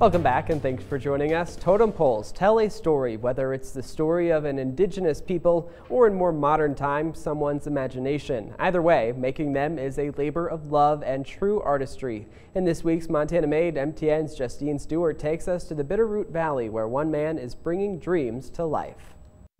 Welcome back and thanks for joining us. Totem poles tell a story, whether it's the story of an indigenous people or in more modern times, someone's imagination. Either way, making them is a labor of love and true artistry. In this week's Montana Made, MTN's Justine Stewart takes us to the Bitterroot Valley, where one man is bringing dreams to life.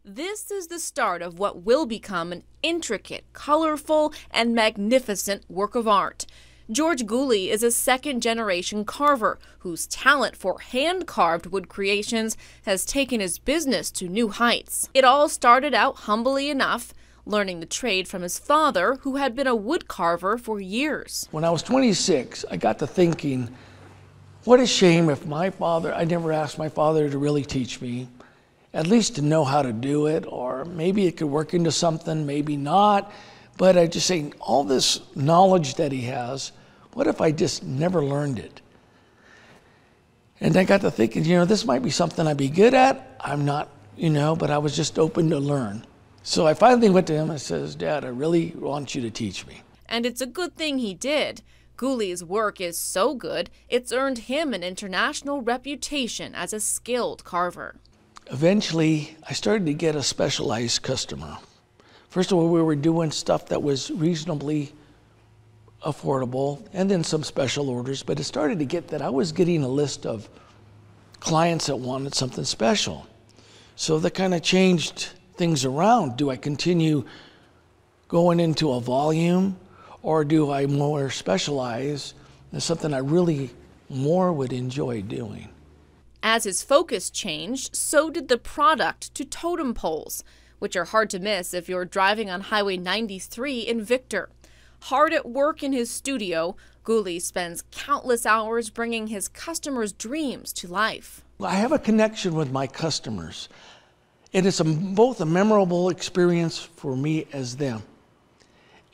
This is the start of what will become an intricate, colorful, and magnificent work of art. George Gulli is a second-generation carver whose talent for hand-carved wood creations has taken his business to new heights. It all started out humbly enough, learning the trade from his father, who had been a wood carver for years. When I was 26, I got to thinking, what a shame if I never asked my father to really teach me, at least to know how to do it, or maybe it could work into something, maybe not. But I just say, all this knowledge that he has, what if I just never learned it? And I got to thinking, this might be something I'd be good at. I'm not, but I was just open to learn. So I finally went to him and says, Dad, I really want you to teach me. And it's a good thing he did. Gulli's work is so good, it's earned him an international reputation as a skilled carver. Eventually, I started to get a specialized customer. First of all, we were doing stuff that was reasonably affordable, and then some special orders, but it started to get that I was getting a list of clients that wanted something special. So that kind of changed things around. Do I continue going into a volume, or do I more specialize in something I really more would enjoy doing? As his focus changed, so did the product to totem poles, which are hard to miss if you're driving on Highway 93 in Victor. Hard at work in his studio, Gulli spends countless hours bringing his customers' dreams to life. I have a connection with my customers, and it's both a memorable experience for me as them.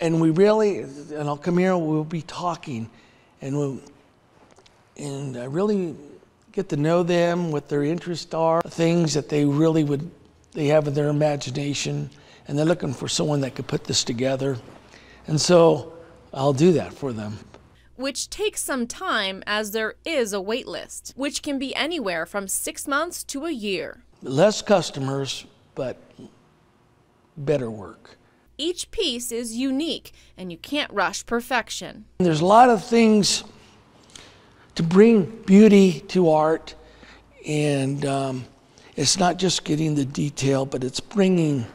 And I'll come here, we'll be talking, and I really get to know them, what their interests are, things that they have in their imagination, and they're looking for someone that could put this together. And so I'll do that for them. Which takes some time, as there is a wait list, which can be anywhere from 6 months to a year. Less customers, but better work. Each piece is unique, and you can't rush perfection. There's a lot of things to bring beauty to art, and it's not just getting the detail, but it's bringing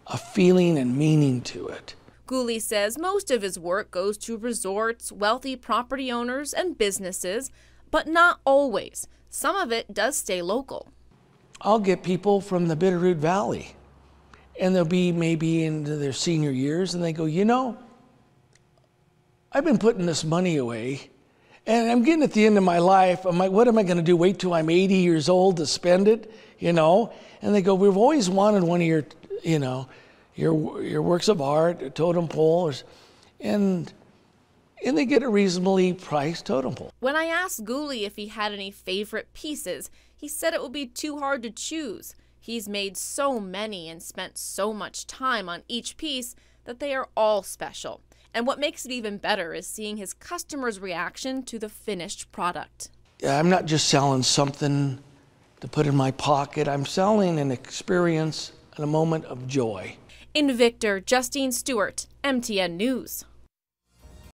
a feeling and meaning to it. Gulli says most of his work goes to resorts, wealthy property owners, and businesses, but not always. Some of it does stay local. I'll get people from the Bitterroot Valley, and they'll be maybe into their senior years, and they go, I've been putting this money away, and I'm getting at the end of my life. I'm like, what am I going to do? Wait till I'm 80 years old to spend it, And they go, we've always wanted one of your works of art, totem poles, and they get a reasonably priced totem pole. When I asked Gulli if he had any favorite pieces, he said it would be too hard to choose. He's made so many and spent so much time on each piece that they are all special. And what makes it even better is seeing his customers' reaction to the finished product. I'm not just selling something to put in my pocket. I'm selling an experience and a moment of joy. In Victor, Justine Stewart, MTN News.